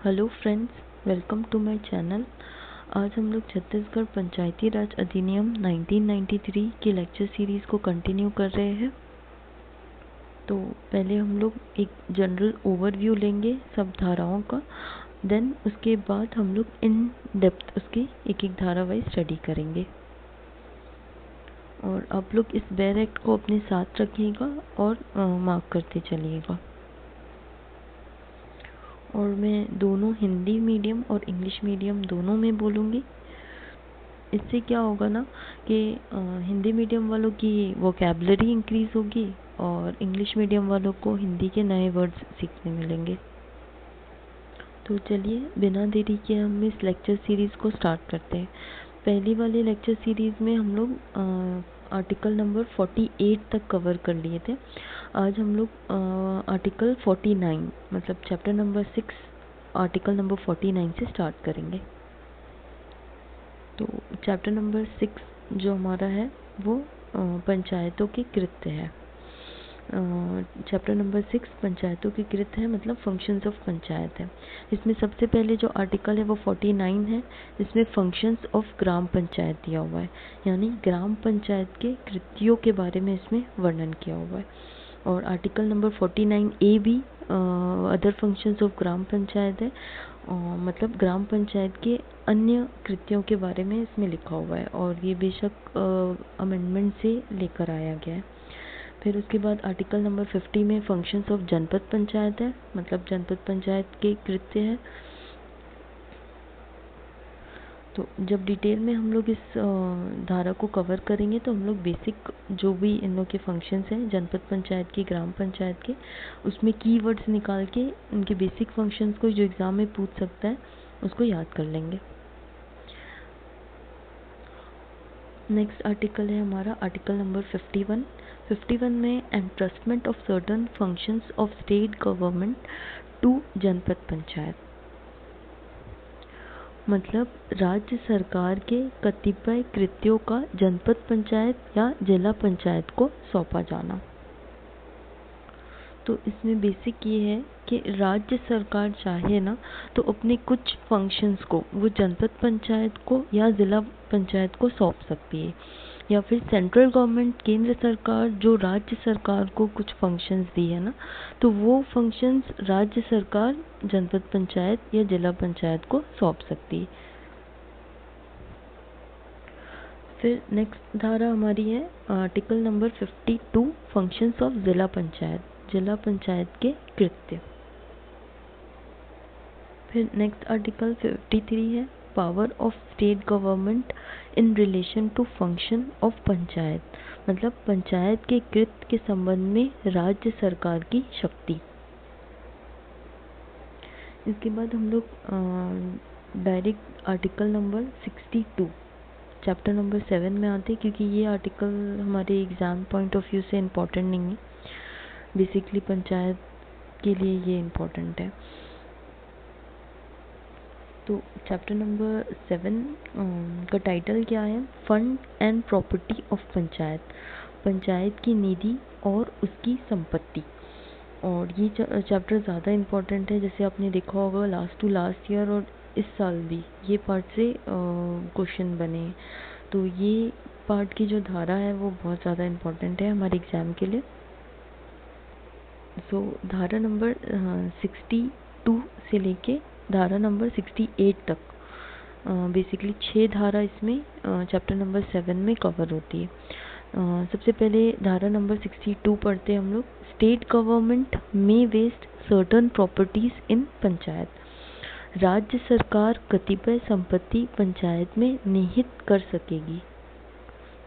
Hello friends, welcome to my channel. आज हम लोग छत्तीसगढ़ पंचायती राज अधिनियम 1993 की लेक्चर सीरीज़ को कंटिन्यू कर रहे हैं। तो पहले हम लोग एक जनरल ओवरव्यू लेंगे सब धाराओं का, देन उसके बाद हम लोग इन डेप्थ उसकी एक एक धारा वाइज स्टडी करेंगे। और आप लोग इस बेयर एक्ट को अपने साथ रखिएगा और मार्क करते चलिएगा। और मैं दोनों हिंदी मीडियम और इंग्लिश मीडियम दोनों में बोलूँगी। इससे क्या होगा ना कि हिंदी मीडियम वालों की वोकैबुलरी इंक्रीज़ होगी और इंग्लिश मीडियम वालों को हिंदी के नए वर्ड्स सीखने मिलेंगे। तो चलिए बिना देरी के हम इस लेक्चर सीरीज़ को स्टार्ट करते हैं। पहली वाली लेक्चर सीरीज़ में हम लोग आर्टिकल नंबर 48 तक कवर कर लिए थे। आज हम लोग आर्टिकल 49 मतलब चैप्टर नंबर 6 आर्टिकल नंबर 49 से स्टार्ट करेंगे। तो चैप्टर नंबर 6 जो हमारा है वो पंचायतों के कृत्य है। चैप्टर नंबर 6 पंचायतों के कृत्य है, मतलब फंक्शंस ऑफ पंचायत है। इसमें सबसे पहले जो आर्टिकल है वो 49 है। इसमें फंक्शंस ऑफ ग्राम पंचायत दिया हुआ है, यानी ग्राम पंचायत के कृत्यों के बारे में इसमें वर्णन किया हुआ है। और आर्टिकल नंबर 49A भी other functions of gram panchayat है, मतलब ग्राम पंचायत के अन्य कृत्यों के बारे में इसमें लिखा हुआ है। और ये बेशक अमेंडमेंट से लेकर आया गया है। फिर उसके बाद आर्टिकल नंबर 50 में फंक्शंस ऑफ जनपद पंचायत है, मतलब जनपद पंचायत के कृत्य है। तो जब डिटेल में हम लोग इस धारा को कवर करेंगे तो हम लोग बेसिक जो भी इन लोग के फंक्शंस हैं जनपद पंचायत की, ग्राम पंचायत के, उसमें कीवर्ड्स निकाल के उनके बेसिक फंक्शंस को जो एग्ज़ाम में पूछ सकता है उसको याद कर लेंगे। नेक्स्ट आर्टिकल है हमारा आर्टिकल नंबर 51। 51 में entrustment of certain functions of state government to Janpad panchayat, मतलब राज्य सरकार के कतिपय कृत्यों का जनपद पंचायत या जिला पंचायत को सौंपा जाना। तो इसमें बेसिक ये है कि राज्य सरकार चाहे ना तो अपने कुछ फंक्शंस को वो जनपद पंचायत को या ज़िला पंचायत को सौंप सकती है, या फिर सेंट्रल गवर्नमेंट केंद्र सरकार जो राज्य सरकार को कुछ फंक्शंस दी है ना, तो वो फंक्शंस राज्य सरकार जनपद पंचायत या जिला पंचायत को सौंप सकती है। फिर नेक्स्ट धारा हमारी है आर्टिकल नंबर 52 फंक्शंस ऑफ जिला पंचायत, जिला पंचायत के कृत्य। फिर नेक्स्ट आर्टिकल 53 है power of state government in relation to function of panchayat, मतलब पंचायत के कृत्य के संबंध में राज्य सरकार की शक्ति। इसके बाद हम लोग direct article number 62 chapter number 7 में आते हैं, क्योंकि ये आर्टिकल हमारे एग्ज़ाम पॉइंट ऑफ व्यू से इम्पोर्टेंट नहीं है, बेसिकली पंचायत के लिए ये इम्पोर्टेंट है। तो चैप्टर नंबर 7 का टाइटल क्या है? Fund and property of panchayat, panchayat की निधि और उसकी संपत्ति। और ये चैप्टर ज़्यादा इम्पोर्टेंट है, जैसे आपने देखा होगा लास्ट टू लास्ट ईयर और इस साल भी ये पार्ट से क्वेश्चन बने। तो ये पार्ट की जो धारा है वो बहुत ज़्यादा इम्पोर्टेंट है हमारे एग्ज़ाम के लिए। सो धारा नंबर 62 से लेके धारा नंबर 68 तक बेसिकली 6 धारा इसमें चैप्टर नंबर 7 में कवर होती है। सबसे पहले धारा नंबर 62 पढ़ते हैं हम लोग। स्टेट गवर्नमेंट में वेस्ट सर्टन प्रॉपर्टीज इन पंचायत, राज्य सरकार कतिपय संपत्ति पंचायत में निहित कर सकेगी।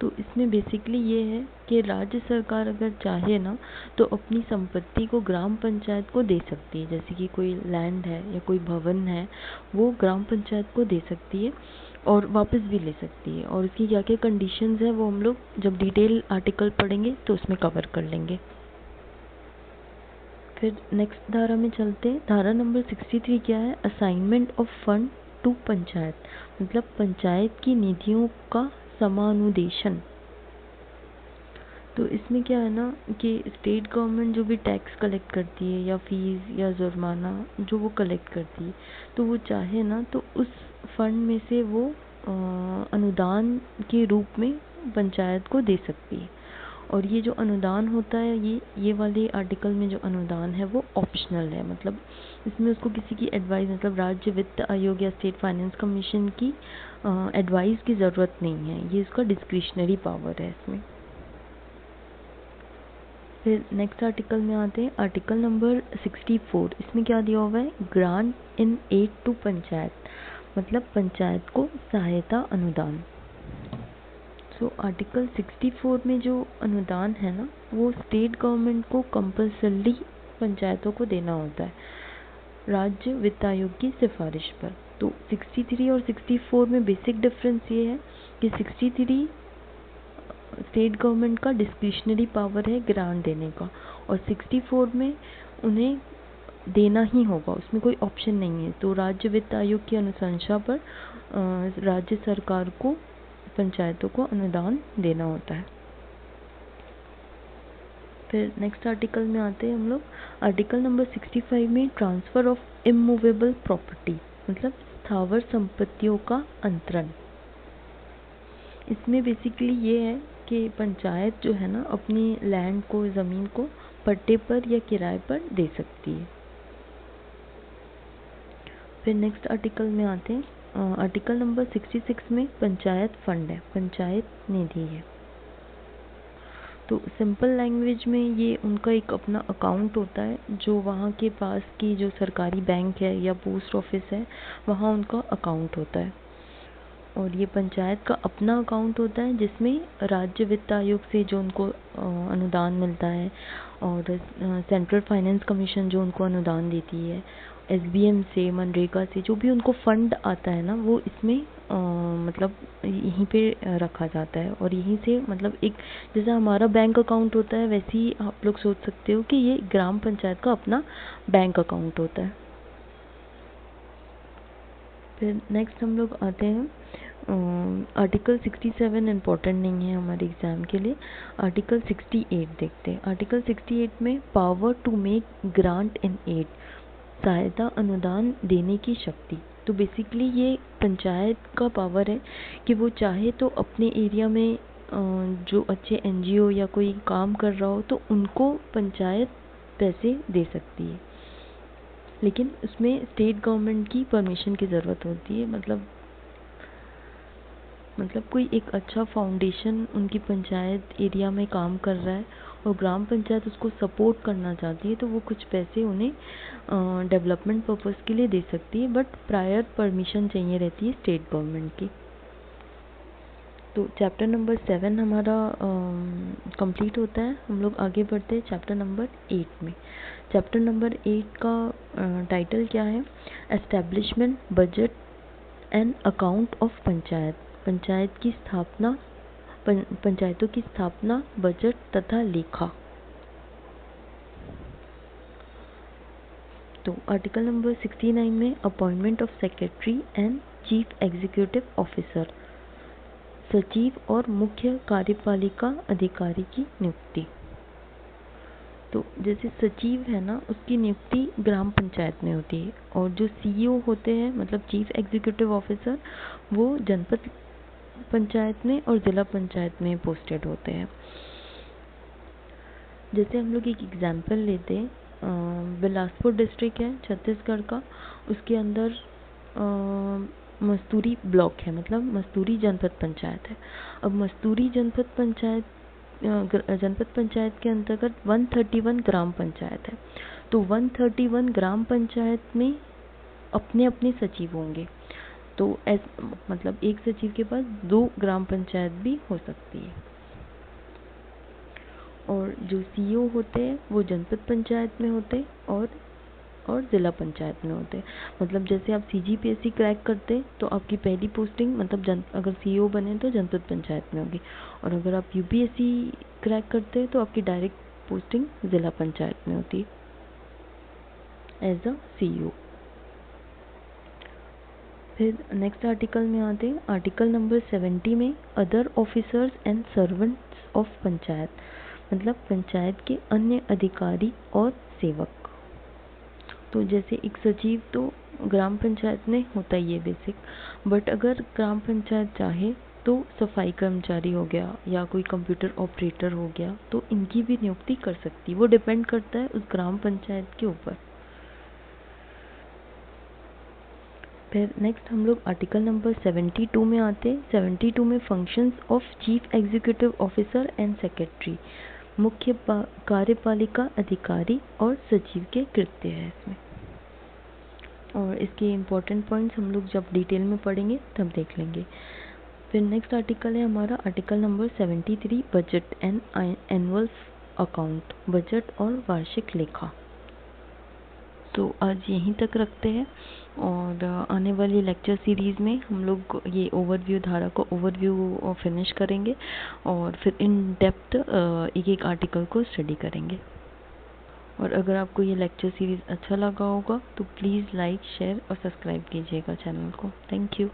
तो इसमें बेसिकली ये है कि राज्य सरकार अगर चाहे ना तो अपनी संपत्ति को ग्राम पंचायत को दे सकती है, जैसे कि कोई लैंड है या कोई भवन है वो ग्राम पंचायत को दे सकती है और वापस भी ले सकती है। और उसकी क्या क्या कंडीशंस है वो हम लोग जब डिटेल आर्टिकल पढ़ेंगे तो उसमें कवर कर लेंगे। फिर नेक्स्ट धारा में चलते हैं। धारा नंबर 63 क्या है? Assignment of fund to panchayat, मतलब पंचायत की निधियों का समानुदेशन। तो इसमें क्या है ना कि स्टेट गवर्नमेंट जो भी टैक्स कलेक्ट करती है या फीस या जुर्माना जो वो कलेक्ट करती है, तो वो चाहे ना तो उस फंड में से वो अनुदान के रूप में पंचायत को दे सकती है। और ये जो अनुदान होता है, ये वाले आर्टिकल में जो अनुदान है वो ऑप्शनल है, मतलब इसमें उसको किसी की एडवाइस, मतलब राज्य वित्त आयोग या स्टेट फाइनेंस कमीशन की एडवाइस की ज़रूरत नहीं है, ये इसका डिस्क्रिशनरी पावर है इसमें। फिर नेक्स्ट आर्टिकल में आते हैं, आर्टिकल नंबर 64। इसमें क्या दिया हुआ है, grant in aid to panchayat, मतलब पंचायत को सहायता अनुदान। सो आर्टिकल 64 में जो अनुदान है ना, वो स्टेट गवर्नमेंट को कंपल्सरी पंचायतों को देना होता है राज्य वित्त आयोग की सिफारिश पर। तो 63 और 64 में बेसिक डिफरेंस ये है कि 63 स्टेट गवर्नमेंट का डिस्क्रिशनरी पावर है ग्रांट देने का, और 64 में उन्हें देना ही होगा, उसमें कोई ऑप्शन नहीं है। तो राज्य वित्त आयोग की अनुशंसा पर राज्य सरकार को पंचायतों को अनुदान देना होता है। फिर नेक्स्ट आर्टिकल में आते हैं हम लोग, आर्टिकल नंबर 65 में ट्रांसफ़र ऑफ इमूवेबल प्रॉपर्टी, मतलब स्थावर संपत्तियों का अंतरण। इसमें बेसिकली ये है कि पंचायत जो है ना अपनी लैंड को, ज़मीन को पट्टे पर या किराए पर दे सकती है। फिर नेक्स्ट आर्टिकल में आते हैं, आर्टिकल नंबर 66 में पंचायत फंड है, पंचायत निधि है। तो सिंपल लैंग्वेज में ये उनका एक अपना अकाउंट होता है, जो वहाँ के पास की जो सरकारी बैंक है या पोस्ट ऑफिस है, वहाँ उनका अकाउंट होता है। और ये पंचायत का अपना अकाउंट होता है, जिसमें राज्य वित्त आयोग से जो उनको अनुदान मिलता है, और सेंट्रल फाइनेंस कमीशन जो उनको अनुदान देती है, एसबीएम से, मनरेगा से जो भी उनको फंड आता है ना, वो इसमें मतलब यहीं पे रखा जाता है। और यहीं से, मतलब एक जैसा हमारा बैंक अकाउंट होता है, वैसे ही आप लोग सोच सकते हो कि ये ग्राम पंचायत का अपना बैंक अकाउंट होता है। फिर नेक्स्ट हम लोग आते हैं, आर्टिकल 67 इम्पोर्टेंट नहीं है हमारे एग्ज़ाम के लिए, आर्टिकल 68 देखते हैं। आर्टिकल 68 में power to make grant in aid, सहायता अनुदान देने की शक्ति। तो बेसिकली ये पंचायत का पावर है कि वो चाहे तो अपने एरिया में जो अच्छे एनजीओ या कोई काम कर रहा हो, तो उनको पंचायत पैसे दे सकती है, लेकिन उसमें स्टेट गवर्नमेंट की परमिशन की ज़रूरत होती है। मतलब कोई एक अच्छा फाउंडेशन उनकी पंचायत एरिया में काम कर रहा है और ग्राम पंचायत उसको सपोर्ट करना चाहती है, तो वो कुछ पैसे उन्हें डेवलपमेंट पर्पस के लिए दे सकती है, बट प्रायर परमिशन चाहिए रहती है स्टेट गवर्नमेंट की। तो चैप्टर नंबर 7 हमारा कंप्लीट होता है। हम लोग आगे बढ़ते हैं चैप्टर नंबर 8 में। चैप्टर नंबर 8 का टाइटल क्या है, establishment, budget and account of panchayat, panchayat की स्थापना, पंचायतों की स्थापना, बजट तथा लेखा। तो आर्टिकल नंबर 69 में appointment of secretary and chief executive officer, सचिव और मुख्य कार्यपालिका अधिकारी की नियुक्ति। तो जैसे सचिव है ना, उसकी नियुक्ति ग्राम पंचायत में होती है, और जो सीईओ होते हैं, मतलब चीफ एग्जीक्यूटिव ऑफिसर, वो जनपद पंचायत में और ज़िला पंचायत में पोस्टेड होते हैं। जैसे हम लोग एक एग्जांपल लेते हैं, बिलासपुर डिस्ट्रिक्ट है छत्तीसगढ़ का, उसके अंदर मस्तूरी ब्लॉक है, मतलब मस्तूरी जनपद पंचायत है। अब मस्तूरी जनपद पंचायत के अंतर्गत 131 ग्राम पंचायत है। तो 131 ग्राम पंचायत में अपने अपने सचिव होंगे, तो मतलब एक सचिव के पास 2 ग्राम पंचायत भी हो सकती है। और जो सीईओ होते हैं वो जनपद पंचायत में होते हैं और ज़िला पंचायत में होते हैं। मतलब जैसे आप सीजीपीएससी क्रैक करते हैं, तो आपकी पहली पोस्टिंग, मतलब अगर सीईओ बने तो जनपद पंचायत में होगी, और अगर आप यूपीएससी क्रैक करते हैं तो आपकी डायरेक्ट पोस्टिंग ज़िला पंचायत में होती है एज अ सीईओ। फिर नेक्स्ट आर्टिकल में आते हैं, आर्टिकल नंबर 70 में other officers and servants of panchayat, मतलब पंचायत के अन्य अधिकारी और सेवक। तो जैसे एक सचिव तो ग्राम पंचायत में होता ही है बेसिक, बट अगर ग्राम पंचायत चाहे तो सफाई कर्मचारी हो गया या कोई कंप्यूटर ऑपरेटर हो गया, तो इनकी भी नियुक्ति कर सकती है। वो डिपेंड करता है उस ग्राम पंचायत के ऊपर। फिर नेक्स्ट हम लोग आर्टिकल नंबर 72 में आते हैं। 72 में functions of chief executive officer and secretary, मुख्य कार्यपालिका अधिकारी और सचिव के कृत्य है इसमें, और इसके इम्पोर्टेंट पॉइंट्स हम लोग जब डिटेल में पढ़ेंगे तब देख लेंगे। फिर नेक्स्ट आर्टिकल है हमारा article number 73, budget and annual account, budget और वार्षिक लेखा। तो आज यहीं तक रखते हैं, और आने वाली लेक्चर सीरीज़ में हम लोग ये ओवरव्यू, धारा को ओवरव्यू फिनिश करेंगे और फिर इन डेप्थ एक एक आर्टिकल को स्टडी करेंगे। और अगर आपको ये लेक्चर सीरीज़ अच्छा लगा होगा तो प्लीज़ लाइक, शेयर और सब्सक्राइब कीजिएगा चैनल को। Thank you.